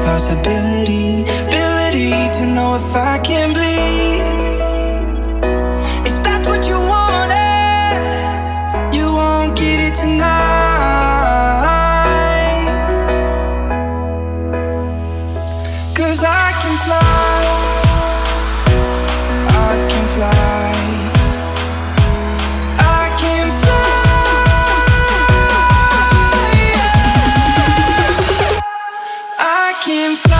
possibility, ability to know if I can bleed. If that's what you wanted, you won't get it tonight. 'Cause I can fly, I can fly. Can fly.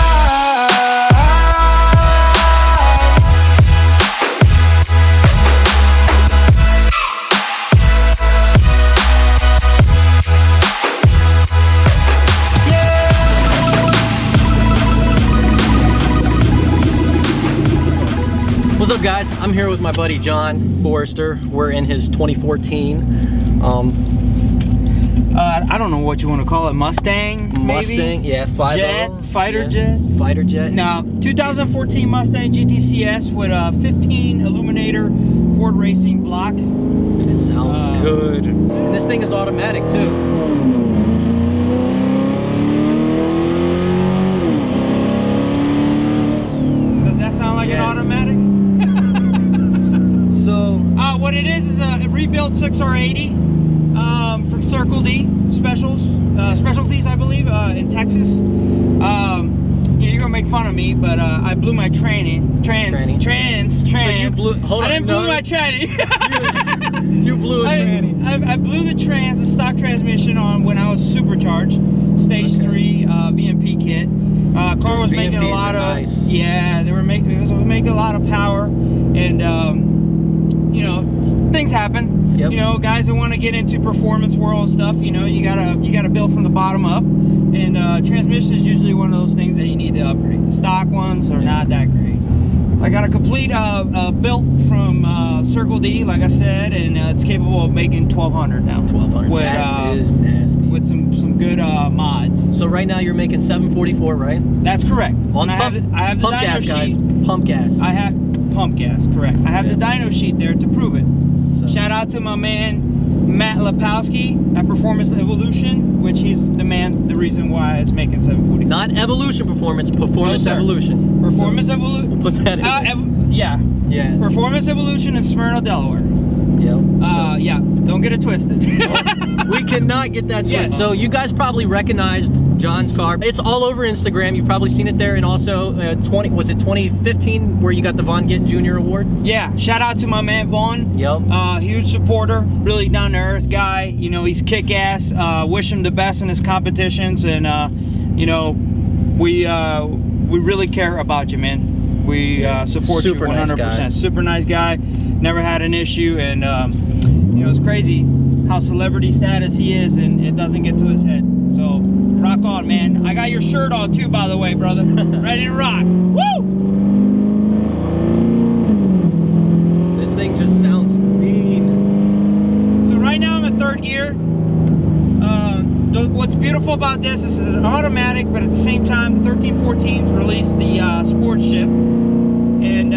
What's up, guys? I'm here with my buddy John Forrester. We're in his 2014 I don't know what you want to call it, Mustang, maybe? Yeah, Fighter Jet. Fighter Jet. No, 2014 Mustang GTCS with a 15 Aluminator Ford Racing block. It sounds good. And this thing is automatic too. Does that sound like an automatic? So, what it is a rebuilt 6R80. From Circle D Specialties, I believe, in Texas. Yeah, you're gonna make fun of me, but I blew my trans. So you blew, hold on, I didn't blow my tranny. You blew a tranny. I blew the stock transmission on when I was supercharged, stage 3 VMP kit. Car was making a lot of yeah, it was making a lot of power, and you know, things happen. Yep. You know, guys that want to get into performance world stuff, you know, you gotta build from the bottom up, and transmission is usually one of those things that you need to upgrade. The stock ones are not that great. I got a complete built from Circle D, like I said, and it's capable of making 1200 now. 1200. With, that is nasty. With some good mods. So right now you're making 744, right? That's correct. On I have the pump dyno gas, sheet. guys. Pump gas. I have pump gas, correct. I have the dyno sheet there to prove it. So. Shout out to my man Matt Lepowski at Performance Evolution, which he's the reason why it's making 740. Not Evolution Performance, Performance Evolution. Performance Evolution. We'll put that in. Yeah. Performance Evolution in Smyrna, Delaware. Yep. Yeah. Don't get it twisted. We cannot get that twisted. Yes. So you guys probably recognized John's car. It's all over Instagram. You've probably seen it there, and also 2015 where you got the Vaughn Gittin Jr. Award? Yeah. Shout out to my man Vaughn. Yep. Huge supporter, really down to earth guy. You know, he's kick ass. Wish him the best in his competitions, and you know, we really care about you, man. We support you 100%. Nice Super nice guy. Never had an issue, and you know, it's crazy how celebrity status he is, and it doesn't get to his head. So rock on, man. I got your shirt on too, by the way, brother. Ready to rock. Woo! That's awesome. This thing just sounds mean. So right now I'm in 3rd gear. What's beautiful about this is it's an automatic, but at the same time, the 1314's released the sports shift, and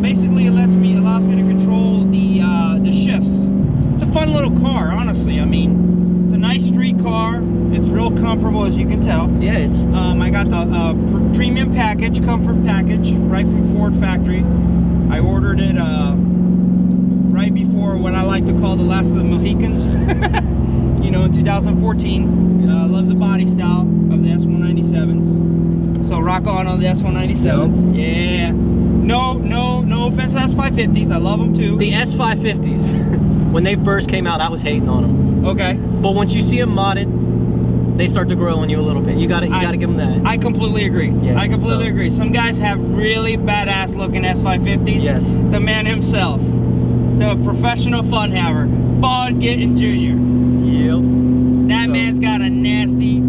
basically it allows me to control the shifts. It's a fun little car, honestly. I mean, it's a nice street car. It's real comfortable, as you can tell. Yeah, it's. I got the premium package, comfort package, right from Ford factory. I ordered it right before what I like to call the last of the Mohicans. You know, in 2014. I love the body style of the S197s. So rock on the S197s. Yep. Yeah. No offense to S550s. I love them too. The S550s, when they first came out, I was hating on them. Okay. But once you see them modded, they start to grow on you a little bit. You gotta give them that. I completely agree. Yeah, I completely agree. Some guys have really badass looking S550s. Yes. The man himself, the professional fun haver, Borg and Warner Jr. Yep. That man's got a nasty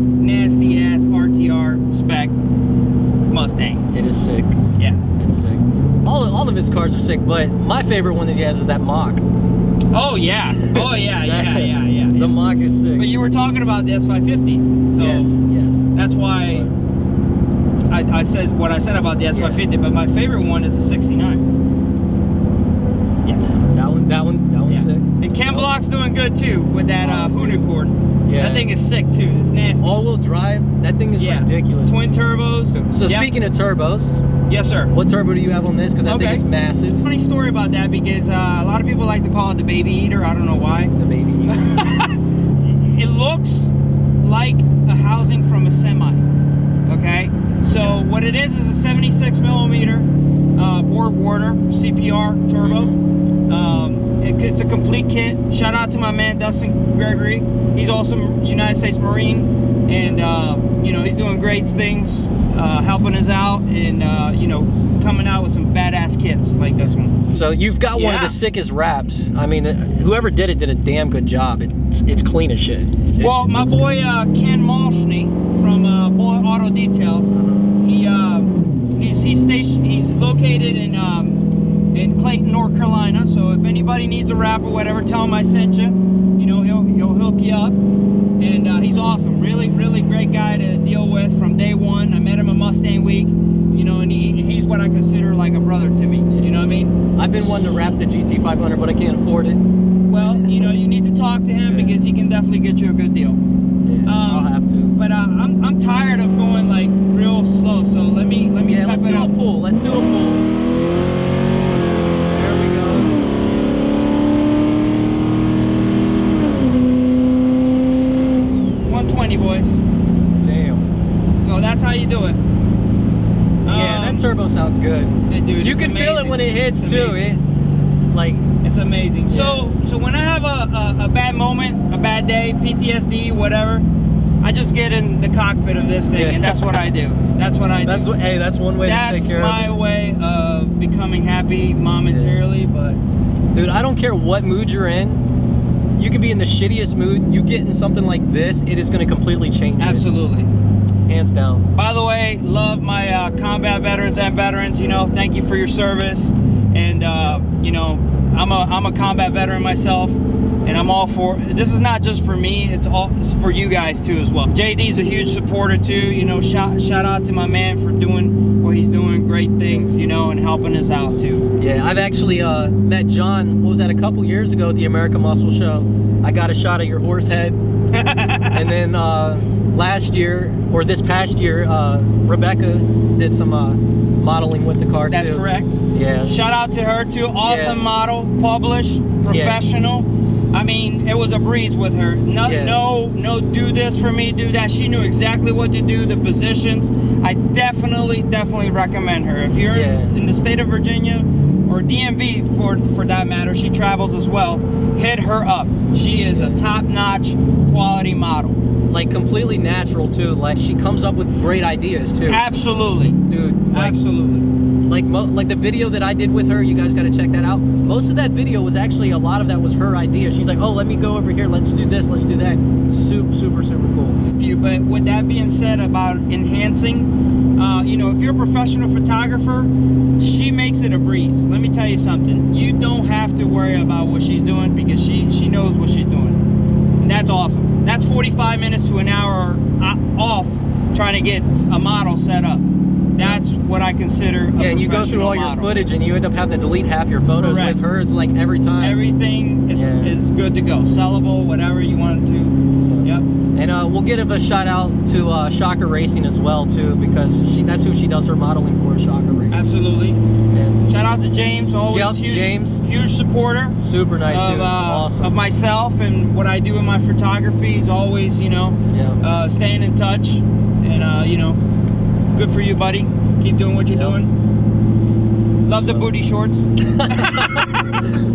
ass RTR spec Mustang. It is sick. Yeah. It's sick. All of his cars are sick, but my favorite one that he has is that Mach. Oh yeah. Oh yeah. Yeah. The Mach is sick. But you were talking about the S550. So yes. That's why I said what I said about the S550. Yeah. But my favorite one is the 69. Yeah. That one's sick. And Ken Block's doing good too with that Unicorn. Yeah. That thing is sick too. It's nasty. All-wheel drive. That thing is ridiculous. Twin turbos. So speaking of turbos, yes, sir. what turbo do you have on this? Because that thing is massive. Funny story about that because a lot of people like to call it the baby eater. I don't know why. The baby eater. It looks like a housing from a semi. Okay, so what it is a 76 millimeter Borg Warner CPR turbo. It's a complete kit. Shout out to my man Dustin Gregory. He's also United States Marine, and you know, he's doing great things, helping us out, and you know, coming out with some badass kits like this one. So you've got one of the sickest wraps. I mean, whoever did it did a damn good job. It's clean as shit. Well, my boy Ken Malshney from Boy Auto Detail, he's located in Clayton, North Carolina. So if anybody needs a wrap or whatever, tell him I sent you. You know, he'll hook you up, and he's awesome. Really great guy to deal with from day one. I met him at Mustang Week, you know, and he's what I consider like a brother to me. You know what I mean? I've been wanting to wrap the GT500, but I can't afford it. Well, you know, you need to talk to him because he can definitely get you a good deal. Yeah, I'll have to. But I'm tired of going like real slow. So let me. Yeah, let's do a pull. Let's do a pull. There we go. 120, boys. Damn. So that's how you do it. Yeah, that turbo sounds good. Dude, you can feel it when it hits too. It's amazing. So when I have a bad moment, a bad day, PTSD, whatever, I just get in the cockpit of this thing, and that's what I do. That's what I do. That's one way to take care of it. That's my way of becoming happy momentarily, but dude, I don't care what mood you're in. You can be in the shittiest mood. You get in something like this, it is going to completely change. Absolutely. Hands down. By the way, love my combat veterans and veterans. You know, thank you for your service, and you know, I'm a combat veteran myself, and I'm all for. This is not just for me; it's for you guys too as well. JD's a huge supporter too. You know, shout out to my man for doing what he's doing, great things. You know, and helping us out too. Yeah, I've actually met John. What was that? A couple years ago at the American Muscle Show. I got a shot of your horse head, and then last year or this past year, Rebecca did some modeling with the car. That's too. correct. Yeah. Shout out to her too. Awesome model, published, professional. I mean, it was a breeze with her. No, do this for me, do that. She knew exactly what to do, the positions. I definitely recommend her. If you're in the state of Virginia or DMV for that matter, she travels as well. Hit her up. She is a top-notch quality model. Like completely natural too. Like she comes up with great ideas too. Absolutely, dude. Like, absolutely. Like the video that I did with her, you guys got to check that out. Most of that video was actually, a lot of that was her idea. She's like, oh, let me go over here, let's do this, let's do that. Super cool. But with that being said about enhancing, you know, if you're a professional photographer, she makes it a breeze. Let me tell you something. You don't have to worry about what she's doing because she knows what she's doing. And that's awesome. That's 45 minutes to an hour off trying to get a model set up. That's what I consider a yeah, and you go through all your footage and you end up having to delete half your photos with her. It's like every time. Everything is good to go. Sellable, whatever you want to do. So, yep. And we'll give a shout out to ShockerRacing as well too, because that's who she does her modeling for, ShockerRacing. Absolutely. And shout out to James, always huge supporter. Super nice dude. Awesome. Of myself and what I do in my photography. He's always, you know, staying in touch, and you know, good for you, buddy. Keep doing what you're doing. Love the booty shorts.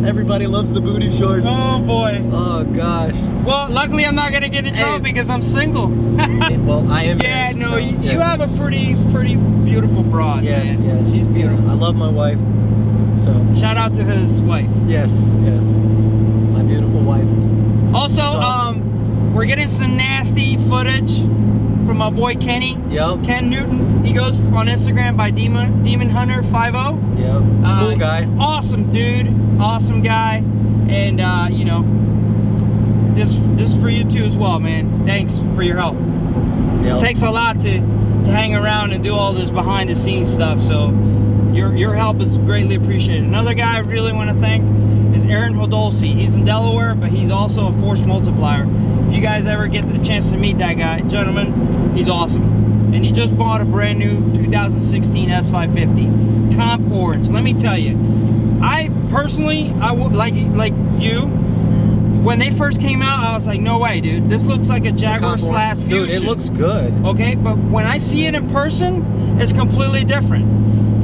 Everybody loves the booty shorts. Oh boy. Oh gosh. Well, luckily I'm not gonna get in trouble because I'm single. Well, I am. Yeah, no, you have a pretty beautiful broad. Yes, man. yes. She's beautiful. I love my wife. So shout out to his wife. Yes. My beautiful wife. Also, awesome. We're getting some nasty footage from my boy Kenny. Yep. Ken Newton. He goes on Instagram by Demon Hunter 50. Yep. Cool guy. Awesome dude. Awesome guy. And you know, this is for you too as well, man. Thanks for your help. Yep. It takes a lot to hang around and do all this behind the scenes stuff. So your help is greatly appreciated. Another guy I really want to thank is Aaron Hodolsi. He's in Delaware, but he's also a force multiplier. If you guys ever get the chance to meet that guy, gentlemen, he's awesome. And he just bought a brand new 2016 S550 Comp Orange. Let me tell you, I personally, I would like you. When they first came out, I was like, no way, dude. This looks like a Jaguar slash Fusion. Dude, it looks good. Okay, but when I see it in person, it's completely different.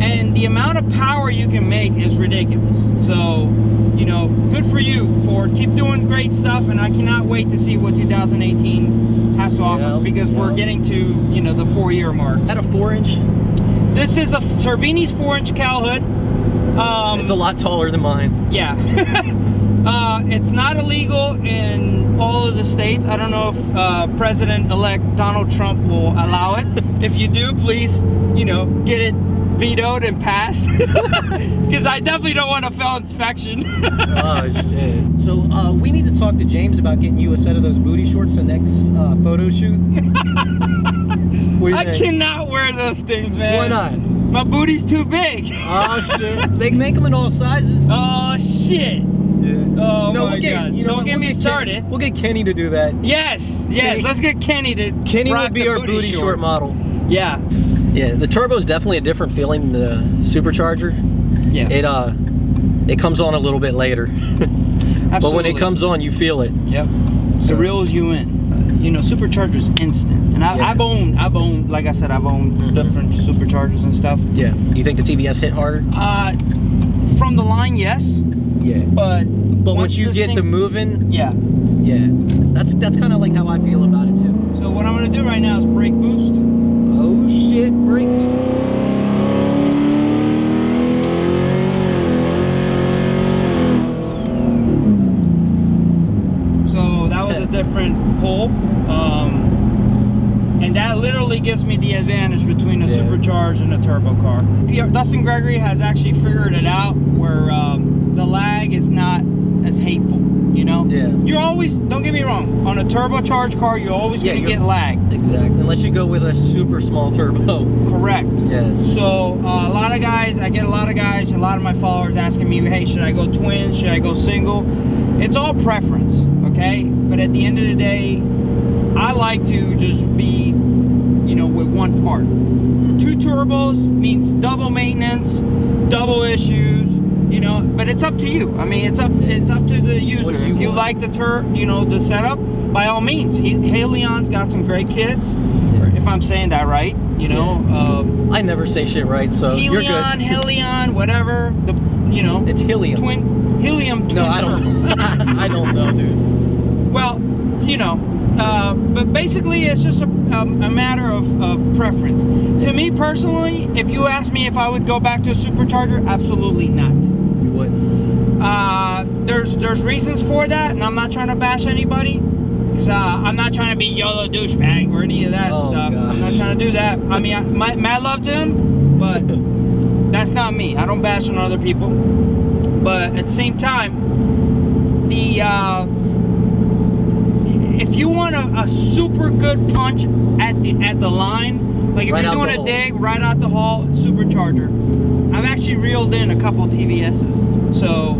And the amount of power you can make is ridiculous. So, you know, good for you, Ford. Keep doing great stuff, and I cannot wait to see what 2018 has to offer, because we're getting to, you know, the 4-year mark. Is that a 4-inch? This is a Cervini's 4-inch cowl hood. It's a lot taller than mine. Yeah. It's not illegal in all of the states. I don't know if President-elect Donald Trump will allow it. If you do, please, you know, get it vetoed and passed. Because I definitely don't want a fail inspection. Oh, shit. So, we need to talk to James about getting you a set of those booty shorts for the next photo shoot. I cannot wear those things, man. Why not? My booty's too big. Oh, shit. They make them in all sizes. Oh, shit. Yeah. Oh, no, my God. You know, don't get me started. We'll get Kenny to do that. Yes, Kenny, let's get Kenny to Kenny will be our booty short model. Yeah. Yeah, the turbo is definitely a different feeling than the supercharger. Yeah. It comes on a little bit later. Absolutely. But when it comes on, you feel it. Yep. So, it reels you in. You know, supercharger's instant. And I've owned, like I said, I've owned different superchargers and stuff. Yeah. You think the TVS hit harder? From the line, yes. Yeah. But once you get the moving, yeah. That's kind of like how I feel about it too. So what I'm gonna do right now is brake boost. Oh shit, brake boost. So that was a different pull. And that literally gives me the advantage between a supercharged and a turbo car. Dustin Gregory has actually figured it out where the lag is not as hateful, you know? Yeah. You're always, don't get me wrong, on a turbocharged car, you're always going to get lag. Exactly, unless you go with a super small turbo. Correct. Yes. So a lot of guys, I get a lot of my followers asking me, hey, should I go twin? Should I go single? It's all preference, okay? But at the end of the day, I like to just be, you know, with one part. 2 turbos means double maintenance, double issues, you know, but it's up to you. I mean, it's up to the user. If you like the setup, by all means. Halion's got some great kits. If I'm saying that right, you know. I never say shit right, so you're good. Helion, whatever. It's helium. Helium twin. No, I don't. I don't know, dude. Well, you know. But basically, it's just a matter of preference. To me personally, if you ask me if I would go back to a supercharger, absolutely not. You wouldn't? There's reasons for that, and I'm not trying to bash anybody, because I'm not trying to be YOLO douchebag or any of that stuff. Gosh. I'm not trying to do that. I mean, my love to him, but that's not me. I don't bash on other people. But at the same time, if you want a super good punch at the line, like if you're doing a dig right out the hall, supercharger. I've actually reeled in a couple TVS's, so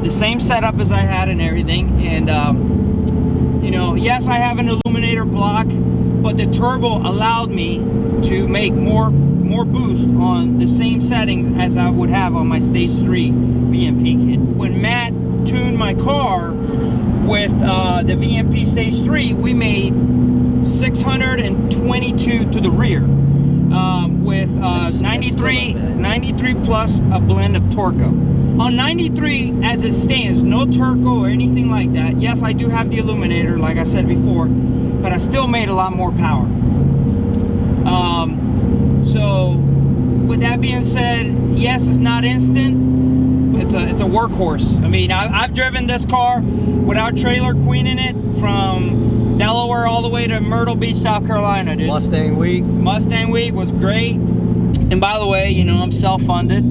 the same setup as I had and everything. And you know, yes, I have an Aluminator block, but the turbo allowed me to make more boost on the same settings as I would have on my Stage 3 VMP kit. When Matt tuned my car with the VMP Stage 3, we made 622 to the rear with 93 plus a blend of Torco. On 93, as it stands, no turbo or anything like that. Yes, I do have the Aluminator, like I said before, but I still made a lot more power. So, with that being said, yes, it's not instant. It's a workhorse. I mean, I've driven this car without trailer queening it from Delaware all the way to Myrtle Beach, South Carolina, dude. Mustang Week. Mustang Week was great. And by the way, you know, I'm self-funded.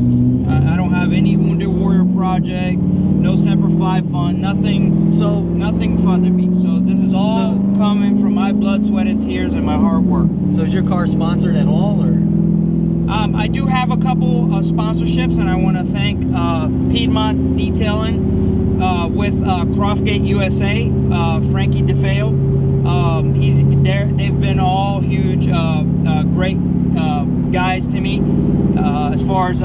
I don't have any Wounded Warrior project, no Semper Fi fund, nothing funded me. So this is all coming from my blood, sweat, and tears and my hard work. So is your car sponsored at all, or? I do have a couple of sponsorships, and I want to thank Piedmont Detailing with Croftgate USA, Frankie DeFeo. they've been all huge, great guys to me as far as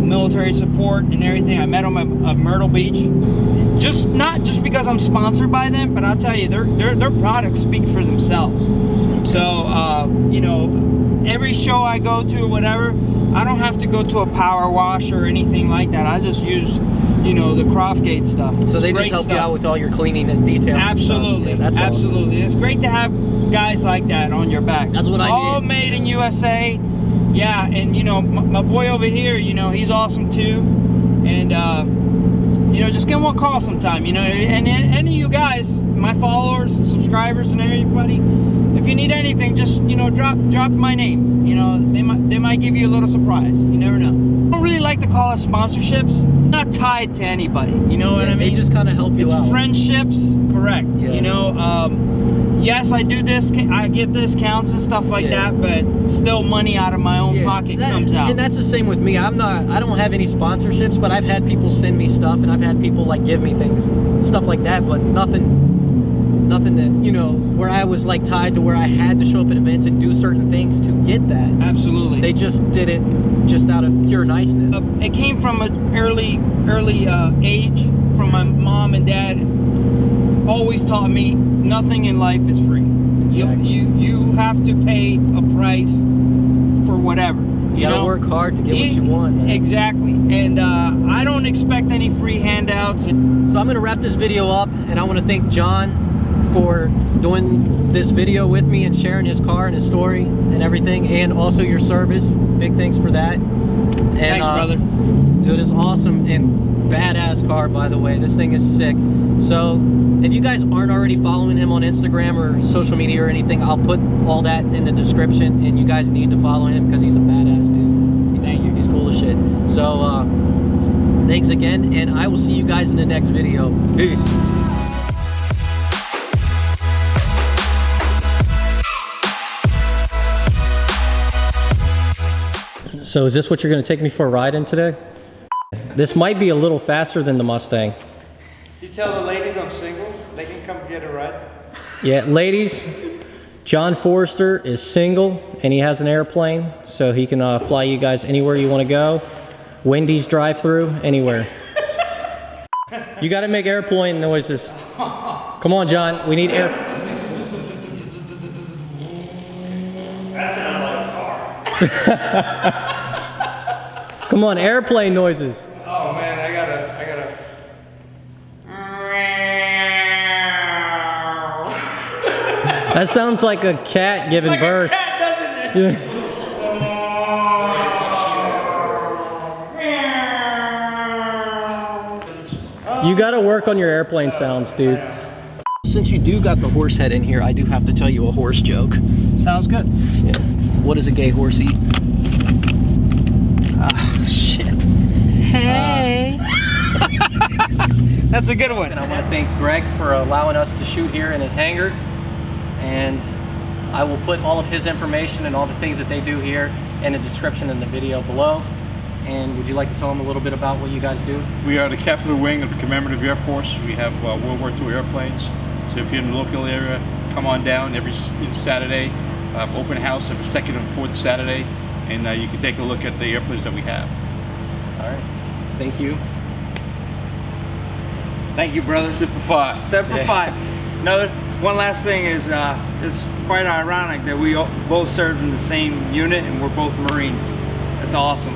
military support and everything. I met them at Myrtle Beach. Not just because I'm sponsored by them, but I'll tell you, their products speak for themselves. So you know, every show I go to or whatever, I don't have to go to a power wash or anything like that. I just use, you know, the Croftgate stuff. So they just help you out with all your cleaning and detailing. Absolutely, yeah, that's absolutely. Awesome. It's great to have guys like that on your back. That's what I need. All made in USA. Yeah, and you know, my boy over here, you know, he's awesome too. And you know, just give him a call sometime. You know, and any of you guys, my followers, subscribers, and everybody, if you need anything, just, you know, drop my name. You know, they might give you a little surprise. You never know. I don't really like to call it sponsorships. Not tied to anybody. You know what I mean? They just kind of help you out. It's friendships, correct? Yeah. You know, yes, I do this. I get discounts and stuff like that, but still money out of my own pocket comes out. And that's the same with me. I don't have any sponsorships, but I've had people send me stuff, and I've had people like give me things, stuff like that, but nothing that, you know, where I was like tied to where I had to show up at events and do certain things to get that. Absolutely. They just did it just out of pure niceness. It came from an early age, from my mom and dad. Always taught me nothing in life is free. Exactly. You have to pay a price for whatever. You gotta work hard to get what you want, man. Exactly. And I don't expect any free handouts. So I'm gonna wrap this video up, and I want to thank John for doing this video with me and sharing his car and his story and everything, and also your service. Big thanks for that. And, thanks, brother. Dude, it's awesome and badass car, by the way. This thing is sick. So if you guys aren't already following him on Instagram or social media or anything, I'll put all that in the description, and you guys need to follow him because he's a badass dude. Thank you. He's cool as shit. So thanks again, and I will see you guys in the next video. Peace. So is this what you're going to take me for a ride in today? This might be a little faster than the Mustang. You tell the ladies I'm single, they can come get a ride. Yeah, ladies, John Forrester is single and he has an airplane, so he can fly you guys anywhere you want to go. Wendy's drive-through, anywhere. You got to make airplane noises. Come on, John, we need air. That sounds like a car. Come on, airplane noises. Oh man, I gotta. That sounds like a cat giving Like birth. a cat, doesn't it? You gotta work on your airplane sounds, dude. Since you do got the horse head in here, I do have to tell you a horse joke. Sounds good. Yeah. What does a gay horse eat? Ah, shit. Hey. That's a good one. And I want to thank Greg for allowing us to shoot here in his hangar. And I will put all of his information and all the things that they do here in the description in the video below. And would you like to tell them a little bit about what you guys do? We are the capital wing of the Commemorative Air Force. We have World War II airplanes. So if you're in the local area, come on down every Saturday. Open house every second and fourth Saturday. And you can take a look at the airplanes that we have. All right. Thank you. Thank you, brother. Semper Fi. Semper Fi. One last thing is, it's quite ironic that we both served in the same unit and we're both Marines. That's awesome.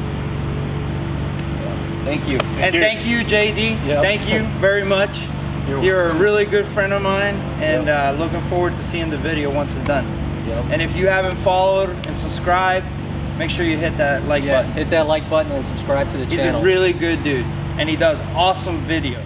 Thank you. And thank you, JD. Yep. Thank you very much. You're a really good friend of mine, and looking forward to seeing the video once it's done. Yep. And if you haven't followed and subscribed, make sure you hit that like button. Hit that like button and subscribe to the channel. He's a really good dude, and he does awesome videos.